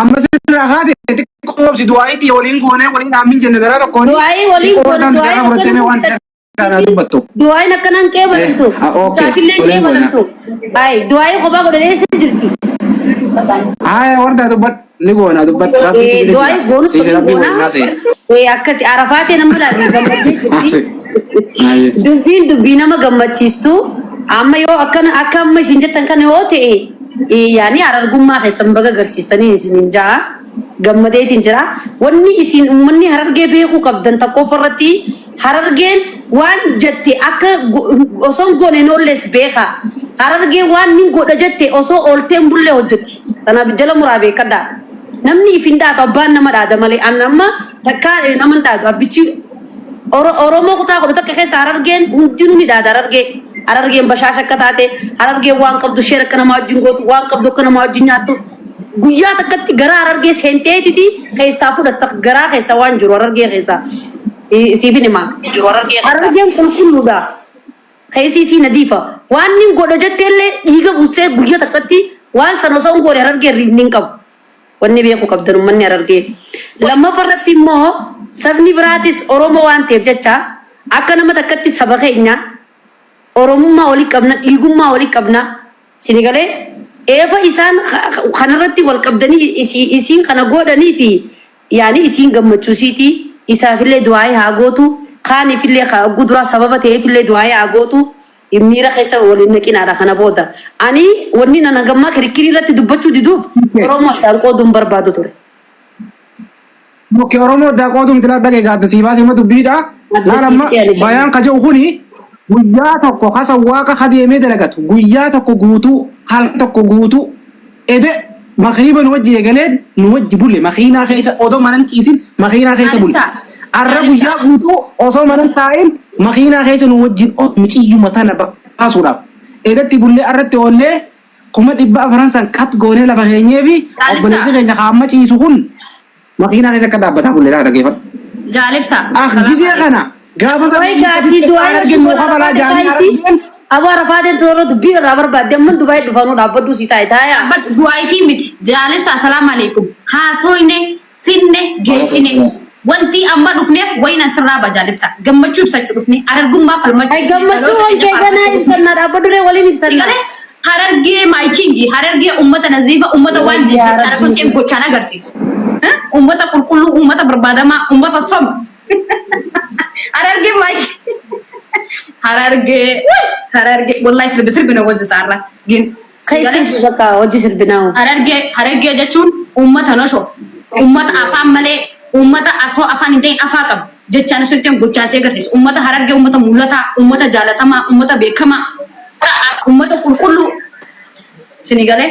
amma sirraa haate xiqqoo obsi du'aayitii waliin goonee waliin dhaamin jenne garaa tokkoon du'aayi waliin goone du'aayi akkanan qeebalantu saafillee qeebalantu ay du'aayi kophaa godhanii jirti ay warda dubbat ni goona dubbat du'aayi goonu goona akkasi arafaatee nama laazii gammadee jirti dubbiin nama gammachiistu amma yoo akkana akka amma isin jettan kana yoo ta'e yaani arargummaa keessan baga agarsiistanii isin jaa gammadeetiin jira wanni isin ummanni harargee beekuu qabdan tokko farratti harargeen waan jette akka osoo goone noolles beeka harargee waan nin godha jette osoo olteen bulle hojjetti tanaaf jala muraa beekadha namni ifin dhaatu abbaan nama dhaada malee amma takka nama dhaadu abbichi oromoo kutaa godha takka keessa harargeen hundinuu ni dhaada harargeen bashaasha akka taate harargeen waan qabdu sheer akka nama wajjin gootu waan qabdu akka nama wajjin nyaattu guyyaa takkatti garaa harargee seenteetiti keessaa fudhatta garaa keessa waan jiru harargee keessa siifin himaa harargeen qulqulluudha keessi isii nadiifa waan nin godha jetteellee dhiiga buustee guyyaa takkatti waan sana osoo hin goone harargee riibni qabu wanni beeku qabdan ummanni harargee lammafarratti immoo sabni biraatis oromoo waan ta'eef jecha akka nama takkatti saba keenya oromummaa walii qabna dhiigummaa walii qabna sinigalee eefa isaan kanarratti wal qabdanii isiin kana godhanii fi yaani isiin gammachuusiiti isaafillee du'aa haa gootu kaanifillee gudura sababa ta'eefillee du'aa haa gootu miira keessa waliin naqinaadha kana booda ani wanni nana gammaa kirikiri irratti dubbachuu diduuf oromoo addaan qooduun barbaadu ture. Mukke oromoo addaan qooduun tilaa dhagee gaadda siibaas hima dubbiidha. Laalamma bayaan ka jedhu kuni guyyaa tokko kasa waaqa kadeemee dalagatu guyyaa tokko guutuu hal tokko guutuu ede makiiba nu wajji eegaleen nu wajji bulle makiinaa keessa odoo manan ciisin makiinaa keessa bulle arra guyyaa guutuu osoo manan taa'in makiinaa keessa nu wajjin miciyyuu mataa baasuudhaaf edatti bullee arratti oollee 400 qat goonee lafa keenyee fi obboleessi keenya kaamma ciisu kun makiinaa keessa akka dhaabbataa bullee laata geeffatu. Jaalibsa. Gizee kana gaafa Abu Arafatin toro dubbi rabar badde man Dubai dufanu dabbadu sita itaya Dubai fi miti jaalibsa assalamu alaikum ha soine finne geessine wanti amma dhufneef wayna sirraa ba jaalibsa gammachuu ibsachuu dhufne arargummaa falmachuu ay gammachuu wal keessana ibsanna dabbadu re waliin ibsanna harargee maayikingi harargee ummata nazifa ummata waan jecha arafan gochaan agarsiisu ummata qulqulluu ummata barbaadamaa ummata som harargee maayikingi harargee wallahi sirbina wajji saarra gin kaysin baka wajji sirbina harargee jechuun ummata noshof ummata afaan malee ummata asoo afaan hin ta'in afaa qabu jechaan sunteen gochaan see agarsiisu ummata harargee ummata mul'ataa ummata jaalatamaa ummata beekamaa ummata qulqulluu sinigalee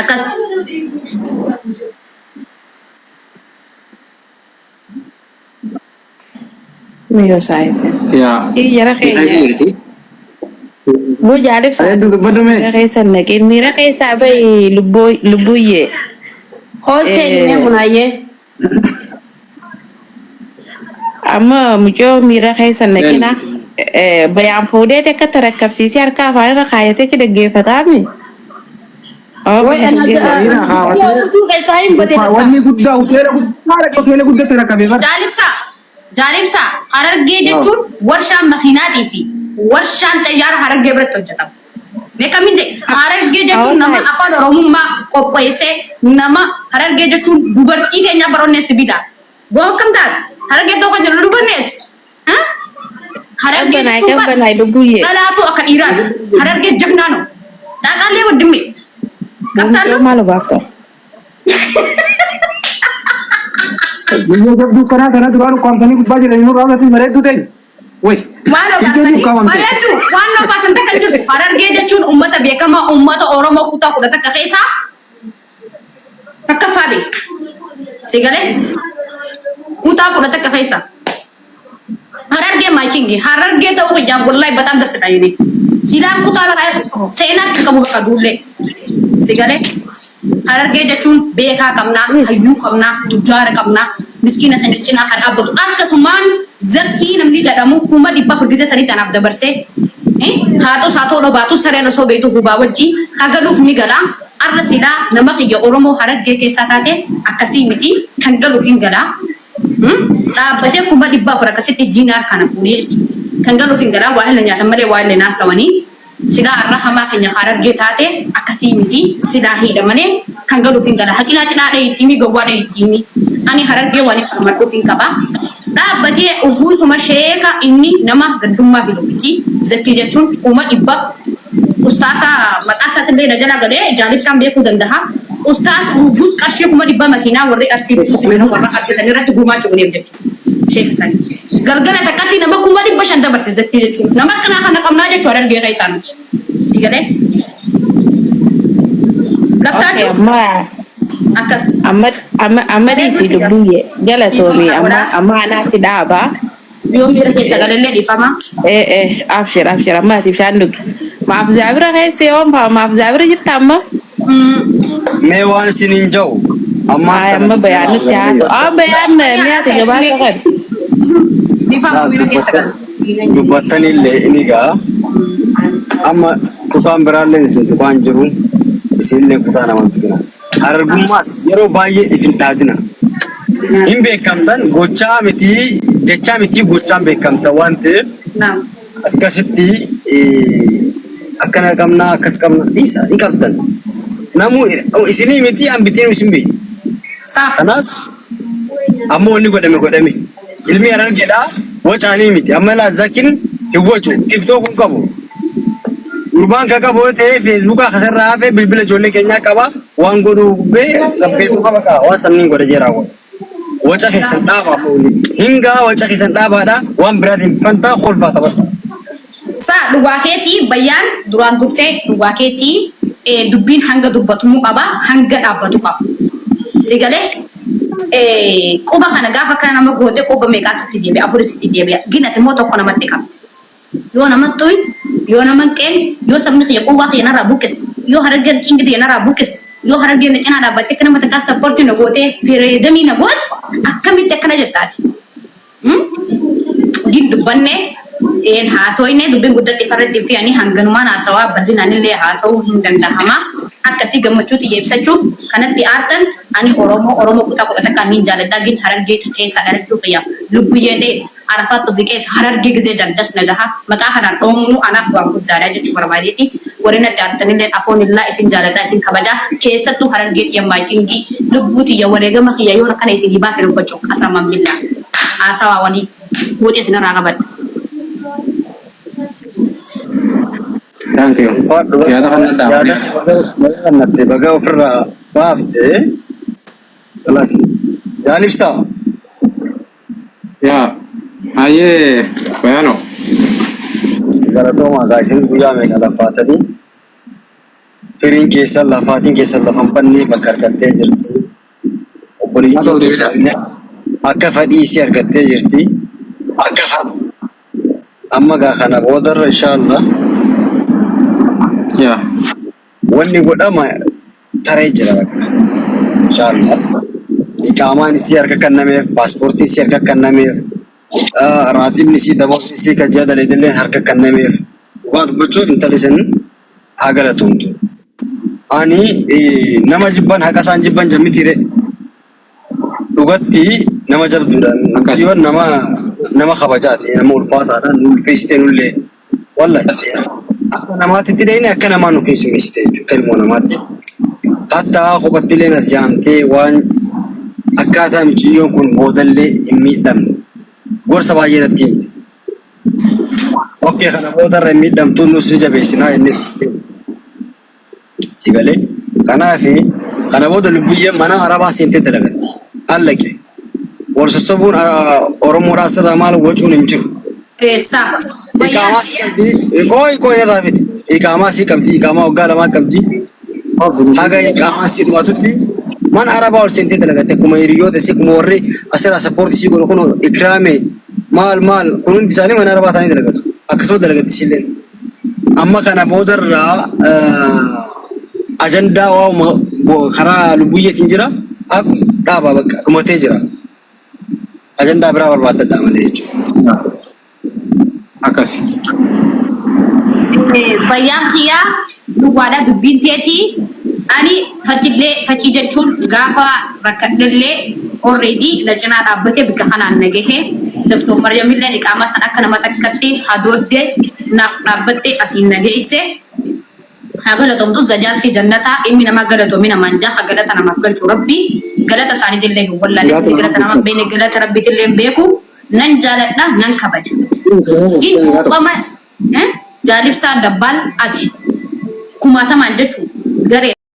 akkas Miro saife. Ya. Iya rakyat. Gue jadi Saya tutup badu me. Rakyat nakin mira kayak sabai lubu ye. Jose ni munaye Ama mujo mira kayak nakin ah. Bayam fode te katarakap sisi arka fara kaya te kita gefatami. Oh, ana ya tu kesain bade Wanni guddaa hoteela guddaa terakame bar. Jaalibsa harargee jechuun warshaan makiinaatii fi warshaan xayyaara harargee biratti hojjetama. Beekamin jedhe harargee jechuun nama afaan oromummaa qopheessee nama harargee jechuun dubartii keenya baroonnee sibiila. Goon kam taate harargee tokko jedhu dubarneeti. Harargee jechuun dhalaatu akka dhiiraati. Harargee jagnaano. Dhaqaalee waddimme. Qabtaanoo. Malu bakta. Biyya jabduu kana duraan qaamsanii gubbaa jiranii nurraa lafi bareedduu ta'e. Way. Bareeddu waan nopaasan takka jirtu harargee jechuun ummata beekamaa ummata oromoo kutaa 10 takka keessaa takka faabe sigalee kutaa 10 takka keessaa harargee maakingi harargee ta'uu hojjaan wallahi bataan dasita yini silaan kutaa lagaa seenaa qabu bakka duulle sigalee harargee jechuun beekaa qabnaa hayyuu qabnaa tujaara qabnaa miskiina kan cinaa kan dhaabbatu akkasumaan zakkii namni jedhamu kuma dhibba furdite sanii tanaaf dabarsee haatoo saatoo dhobaatu sareen osoo beektu gubaa wajjii hagaluuf ni gala arrasila nama kiyya Oromoo Harargee keessaa taate akkasii miti kan galuuf hin galaa. Dhaabbatee kuma dhibba afur akkasitti diinaar kana fuudhee kan galuuf hin galaa waa hilla nyaatan malee waa hilla naasawanii. Sila arra hamaa keenya Harargee taate akkasii miti sila hidha malee kan galuuf hin galaa. Haqilaa cidhaa dhahiittiimi gowwaa dhahiittiimi. Ani Harargee waan akka madhuuf hin qaba. Dhaabbatee uguusuma sheeka inni nama gaddummaa fi dubbichi zakkii jechuun kuma dhibba ustaasa maqaa isaatiillee dajala galee jaalibsaan beekuu danda'a. Ustaasa uguus qarshii kuma dhibba makiinaa warri arsii warra arsiisan irratti gumaacha godheef jechuudha. Sheeka isaanii. Galgala takkatti nama kuma dhibba shan dabarse zakkii jechuudha. Nama akkanaa kana qabnaa jechuudha Harargee kan isaan miti. Sigalee. Gabtaachuu. Akkas. Amma dhiisii dubbiyyee galatoomii amma anaa si dhaabaa. Yoo miira keessa galallee dhiifama. Abshir amma atiif shaan dhugi. Maaf zaabira keessa yoo maaf zaabira jirta amma? Mee waan isin hin jiru. Amma bayaan nuti haasu. Bayaan mi'aati gabaasa kan. Dhiifama miira keessa galallee. Dubbattanillee inni gaa amma kutaan biraallee isin tuqaan jiru isinillee kutaa namatti gina. Harargummaas yeroo baay'ee ifin dhaadina. Hin beekamtan gochaa miti jechaa miti gochaan beekamta waan ta'eef akkasitti akkana qabna akkas qabna dhiisa hin qabdan. Namuu isinii miti hambitiin isin beekti. Kanaaf ammoo inni godhame ilmi Harargeedhaa wacaanii miti amma laazakin hin wacu tiktookun qabu. Gurbaan kan qabu ta'ee feesbuukaa akkasirraa hafee bilbila ijoollee keenyaa qaba waan godhu bee gabbeetu qaba waan sanniin godha jeeraawwan. Waca keessan dhaabaa hingaa waca keessan dhaabaadha waan biraatiin fantaa kolfaa taphata. Saa dhugaa keetii bayyaan duraan dursee dhugaa keetii dubbiin hanga dubbatumuu qaba hanga dhaabbatu qaba. Sigalee quba kana gaafa kana nama gootee quba meeqaa sitti deebi'a afurii sitti deebi'a ginati immoo tokko namatti qaba. Yoo namatti yoo naman qeen yoo sabni kiyya quba kiyya narraa buqqis yoo Harargeen cingidi narraa buqqis yoo Harargeen cinaa dhaabbattee kana mata kan sappoortii na gootee fireedamii na goote akkamitti akkana jettaati. Din dubbanne haasawiinee dubbiin guddatti farratti fi ani hanganumaan haasawaa bal'inaan illee haasawuu hin danda'ama. Akkasii gammachuu xiyya ibsachuuf kanatti aartan ani Oromoo kutaa kudha takkaan niin jaaladhaa gin Harargee keessaa dhalachuu fayyaa lubbuyyee dheessa arafaatti biqeessa Harargee gizee jaldas na jaha maqaa kanaan dhoomnu anaaf waan guddaadha jechuu barbaadeeti warri natti aartanillee afoon illaa isin jaaladhaa isin kabajaa keessattuu Harargee xiyya maayikingii lubbuu xiyya wareegama kiyya yoo akkana isin hibaasin uffachuu qasaman billaa haasawaa walii buutee isin irraa qabadha. Thank you. Yaada kana dhaabne. Yaada baga ofirraa baafte kalas jaalibsa. Yaa ayee bayano. Galatoomaa gaa isinis guyyaa meeqa laffaatanii firiin keessan lafaatiin keessan lafan bannee bakka argattee jirti. Obboleeyyiin keessan akka fadhii isii argattee jirti. Amma gaa kana boodarra inshaallah. Yaa. Wanni godhama taree jira bakka. Inshaallah. Iqaamaan isii harka kennameef, paaspoortiin isii harka kennameef, raatibni isii daboonni isii kan jaaladillee harka kennameef. Waan gochuuf intalli sun haa galatoomtu. Ani nama jibban haqa isaan jibban jammitiire. Dhugatti nama jabduudhaan siyoon nama kabajaati nama ulfaataadhaan ulfeessitee nullee wallahi. Akka namaatti dhiyeenye akka namaa nu keessummeessite jechuudha ilmoo namaatti. Hatta kophattilee nas jaamtee waan akkaataa miciyyoon kun boodallee hin miidhamne. Gorsa baay'ee natti himte. Okkee kana boodarra hin miidhamtuun nus ni jabeessinaa inni si galee. Kanaaf kana booda lubbiyyeen mana arabaa seentee dalagatti. Allaqe. Gorsossobuun Oromoodhaa asirraa maal wacuun hin jiru. Koy irraa fide. Iqaamaa sii qabdi. Iqaamaa waggaa lamaa qabdi. Haga iqaamaa sii dhumatutti mana arabaa ol seentee dalagatte akkuma hiriyoota isii akkuma warri asirraa sappoortii sii godhu kun ikraame maal kun hundi isaanii mana arabaa ta'anii dalagatu. Akkasuma dalagatti isiillee. Amma kana boodarraa ajandaa karaa lubbuyyeetiin jira. Dhaabaa bakka dhumatee jira. Ajandaa biraa barbaadadhaa malee jechuudha. Akkasi. Bayyaan kiyyaa dhugaadhaa dubbiin teetii Ani fakii jechuun gaafa rakkadhallee already na cinaa dhaabbatee bika kanaan nagahe Dr. Maryamillee iqaama san akka nama takkatti hadooddee naaf dhaabbattee asiin nagaheesse hagalatomtu zajaansi jannataa ilmi nama galatoomi namaan jaaha galata namaaf galchuu rabbi galata isaaniitillee hin wallaale galata nama beene galata rabbiitillee beeku nan jaaladha nan kabaja qoma jaalibsaa dabbal ati kumaatamaan jechuu garee